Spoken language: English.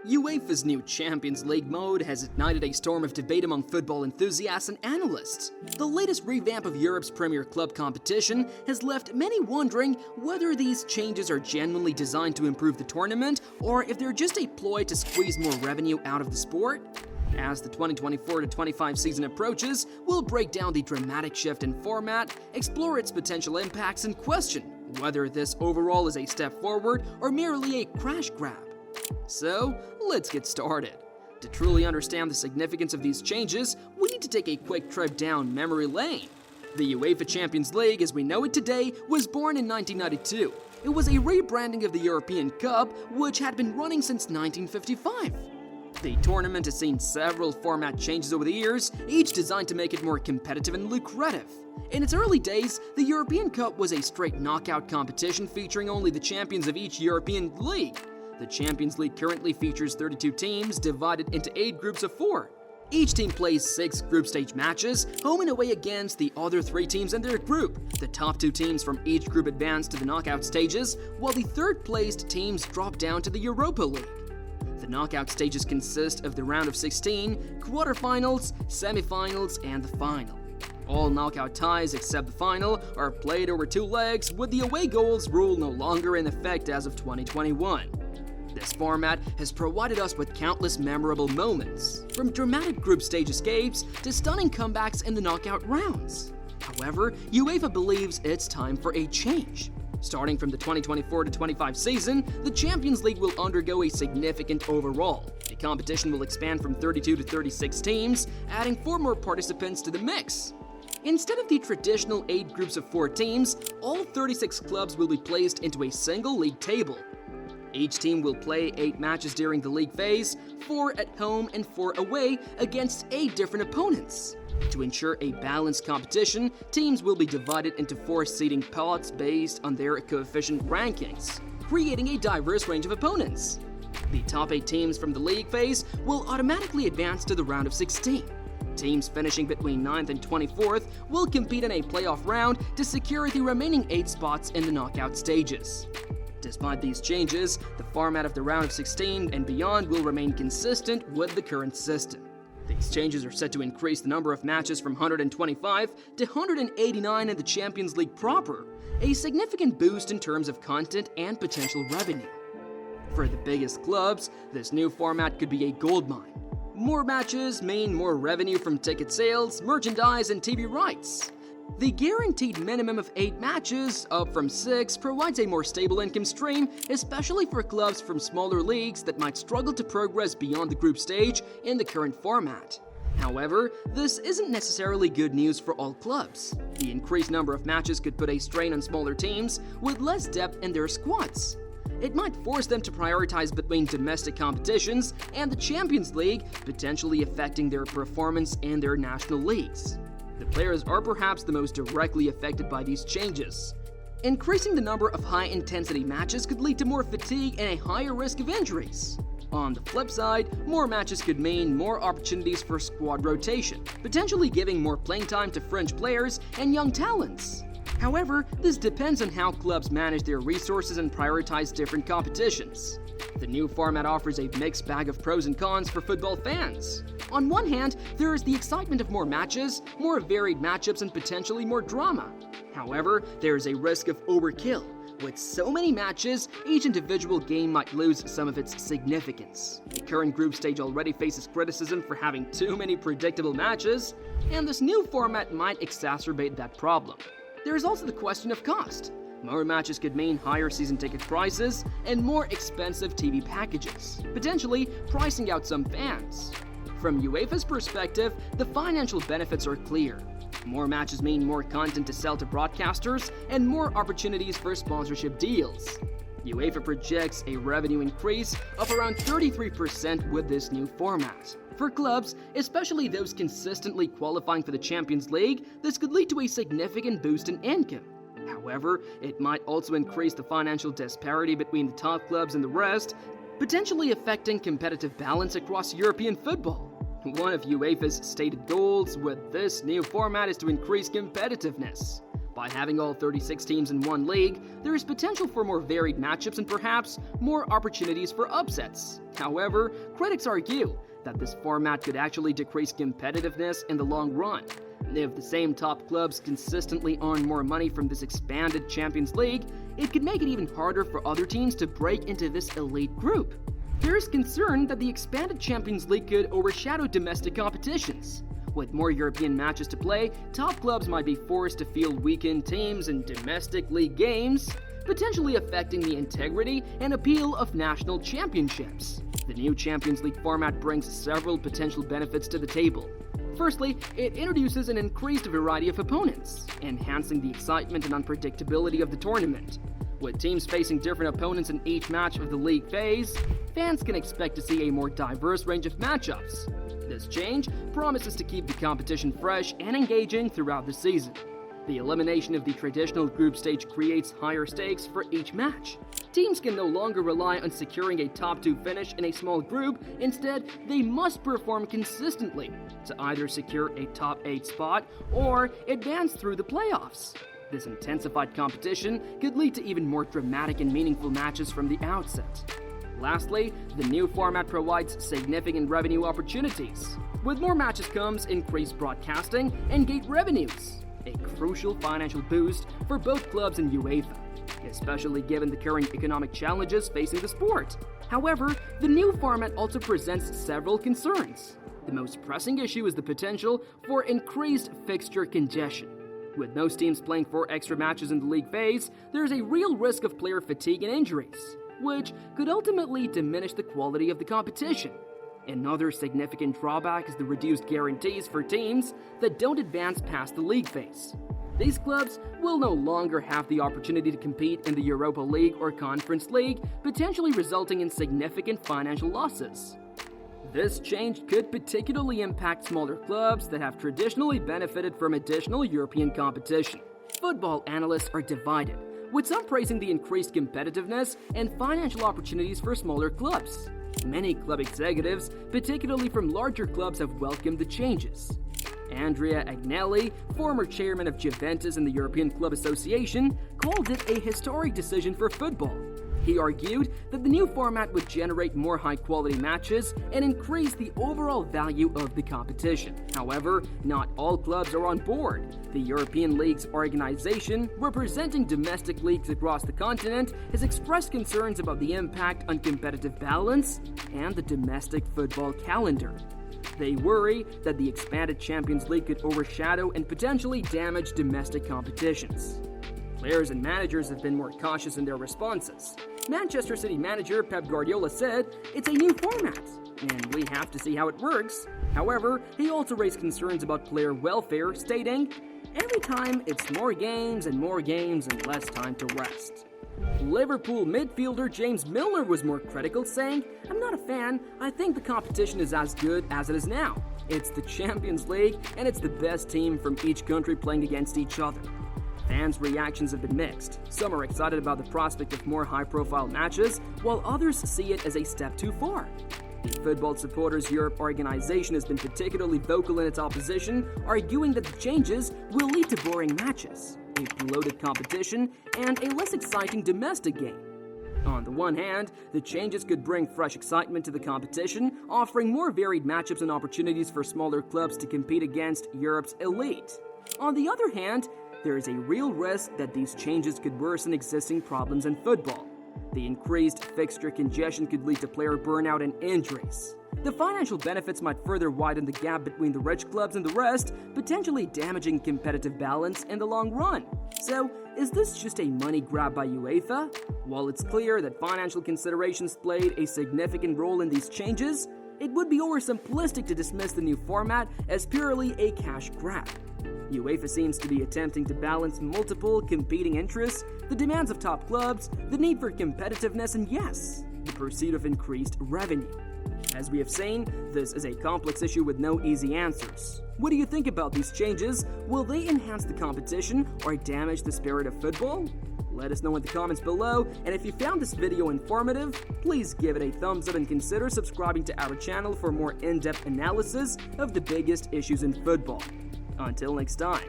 UEFA's new Champions League mode has ignited a storm of debate among football enthusiasts and analysts. The latest revamp of Europe's premier club competition has left many wondering whether these changes are genuinely designed to improve the tournament or if they're just a ploy to squeeze more revenue out of the sport. As the 2024-25 season approaches, we'll break down the dramatic shift in format, explore its potential impacts, and question whether this overall is a step forward or merely a crash grab. So, let's get started. To truly understand the significance of these changes, we need to take a quick trip down memory lane. The UEFA Champions League, as we know it today, was born in 1992. It was a rebranding of the European Cup, which had been running since 1955. The tournament has seen several format changes over the years, each designed to make it more competitive and lucrative. In its early days, the European Cup was a straight knockout competition featuring only the champions of each European league. The Champions League currently features 32 teams divided into 8 groups of 4. Each team plays 6 group stage matches, home and away against the other 3 teams in their group. The top 2 teams from each group advance to the knockout stages, while the third-placed teams drop down to the Europa League. The knockout stages consist of the round of 16, quarterfinals, semifinals, and the final. All knockout ties except the final are played over 2 legs, with the away goals rule no longer in effect as of 2021. This format has provided us with countless memorable moments, from dramatic group stage escapes to stunning comebacks in the knockout rounds. However, UEFA believes it's time for a change. Starting from the 2024-25 season, the Champions League will undergo a significant overhaul. The competition will expand from 32 to 36 teams, adding 4 more participants to the mix. Instead of the traditional 8 groups of 4 teams, all 36 clubs will be placed into a single league table. Each team will play 8 matches during the league phase, 4 at home and 4 away against 8 different opponents. To ensure a balanced competition, teams will be divided into 4 seeding pots based on their coefficient rankings, creating a diverse range of opponents. The top 8 teams from the league phase will automatically advance to the round of 16. Teams finishing between 9th and 24th will compete in a playoff round to secure the remaining 8 spots in the knockout stages. Despite these changes, the format of the round of 16 and beyond will remain consistent with the current system. These changes are set to increase the number of matches from 125 to 189 in the Champions League proper, a significant boost in terms of content and potential revenue. For the biggest clubs, this new format could be a goldmine. More matches mean more revenue from ticket sales, merchandise, and TV rights. The guaranteed minimum of 8 matches, up from 6, provides a more stable income stream, especially for clubs from smaller leagues that might struggle to progress beyond the group stage in the current format. However, this isn't necessarily good news for all clubs. The increased number of matches could put a strain on smaller teams with less depth in their squads. It might force them to prioritize between domestic competitions and the Champions League, potentially affecting their performance in their national leagues. The players are perhaps the most directly affected by these changes. Increasing the number of high-intensity matches could lead to more fatigue and a higher risk of injuries. On the flip side, more matches could mean more opportunities for squad rotation, potentially giving more playing time to fringe players and young talents. However, this depends on how clubs manage their resources and prioritize different competitions. The new format offers a mixed bag of pros and cons for football fans. On one hand, there is the excitement of more matches, more varied matchups, and potentially more drama. However, there is a risk of overkill. With so many matches, each individual game might lose some of its significance. The current group stage already faces criticism for having too many predictable matches, and this new format might exacerbate that problem. There is also the question of cost. More matches could mean higher season ticket prices and more expensive TV packages, potentially pricing out some fans. From UEFA's perspective, the financial benefits are clear. More matches mean more content to sell to broadcasters and more opportunities for sponsorship deals. UEFA projects a revenue increase of around 33% with this new format. For clubs, especially those consistently qualifying for the Champions League, this could lead to a significant boost in income. However, it might also increase the financial disparity between the top clubs and the rest, potentially affecting competitive balance across European football. One of UEFA's stated goals with this new format is to increase competitiveness. By having all 36 teams in one league, there is potential for more varied matchups and perhaps more opportunities for upsets. However, critics argue that this format could actually decrease competitiveness in the long run. If the same top clubs consistently earn more money from this expanded Champions League, it could make it even harder for other teams to break into this elite group. There is concern that the expanded Champions League could overshadow domestic competitions. With more European matches to play, top clubs might be forced to field weekend teams in domestic league games, potentially affecting the integrity and appeal of national championships. The new Champions League format brings several potential benefits to the table. Firstly, it introduces an increased variety of opponents, enhancing the excitement and unpredictability of the tournament. With teams facing different opponents in each match of the league phase, fans can expect to see a more diverse range of matchups. This change promises to keep the competition fresh and engaging throughout the season. The elimination of the traditional group stage creates higher stakes for each match. Teams can no longer rely on securing a top 2 finish in a small group. Instead, they must perform consistently to either secure a top 8 spot or advance through the playoffs. This intensified competition could lead to even more dramatic and meaningful matches from the outset. Lastly, the new format provides significant revenue opportunities. With more matches comes increased broadcasting and gate revenues, a crucial financial boost for both clubs and UEFA, especially given the current economic challenges facing the sport. However, the new format also presents several concerns. The most pressing issue is the potential for increased fixture congestion. With most teams playing 4 extra matches in the league phase, there is a real risk of player fatigue and injuries, which could ultimately diminish the quality of the competition. Another significant drawback is the reduced guarantees for teams that don't advance past the league phase. These clubs will no longer have the opportunity to compete in the Europa League or Conference League, potentially resulting in significant financial losses. This change could particularly impact smaller clubs that have traditionally benefited from additional European competition. Football analysts are divided, with some praising the increased competitiveness and financial opportunities for smaller clubs. Many club executives, particularly from larger clubs, have welcomed the changes. Andrea Agnelli, former chairman of Juventus and the European Club Association, called it a historic decision for football. He argued that the new format would generate more high-quality matches and increase the overall value of the competition. However, not all clubs are on board. The European League's organization, representing domestic leagues across the continent, has expressed concerns about the impact on competitive balance and the domestic football calendar. They worry that the expanded Champions League could overshadow and potentially damage domestic competitions. Players and managers have been more cautious in their responses. Manchester City manager Pep Guardiola said, "It's a new format, and we have to see how it works." However, he also raised concerns about player welfare, stating, "Every time it's more games and less time to rest." Liverpool midfielder James Milner was more critical, saying, "I'm not a fan. I think the competition is as good as it is now. It's the Champions League, and it's the best team from each country playing against each other." Fans' reactions have been mixed. Some are excited about the prospect of more high-profile matches, while others see it as a step too far. The Football Supporters Europe organization has been particularly vocal in its opposition, arguing that the changes will lead to boring matches, a bloated competition, and a less exciting domestic game. On the one hand, the changes could bring fresh excitement to the competition, offering more varied matchups and opportunities for smaller clubs to compete against Europe's elite. On the other hand, there is a real risk that these changes could worsen existing problems in football. The increased fixture congestion could lead to player burnout and injuries. The financial benefits might further widen the gap between the rich clubs and the rest, potentially damaging competitive balance in the long run. So, is this just a money grab by UEFA? While it's clear that financial considerations played a significant role in these changes, it would be oversimplistic to dismiss the new format as purely a cash grab. UEFA seems to be attempting to balance multiple competing interests, the demands of top clubs, the need for competitiveness, and yes, the pursuit of increased revenue. As we have seen, this is a complex issue with no easy answers. What do you think about these changes? Will they enhance the competition or damage the spirit of football? Let us know in the comments below, and if you found this video informative, please give it a thumbs up and consider subscribing to our channel for more in-depth analysis of the biggest issues in football. Until next time.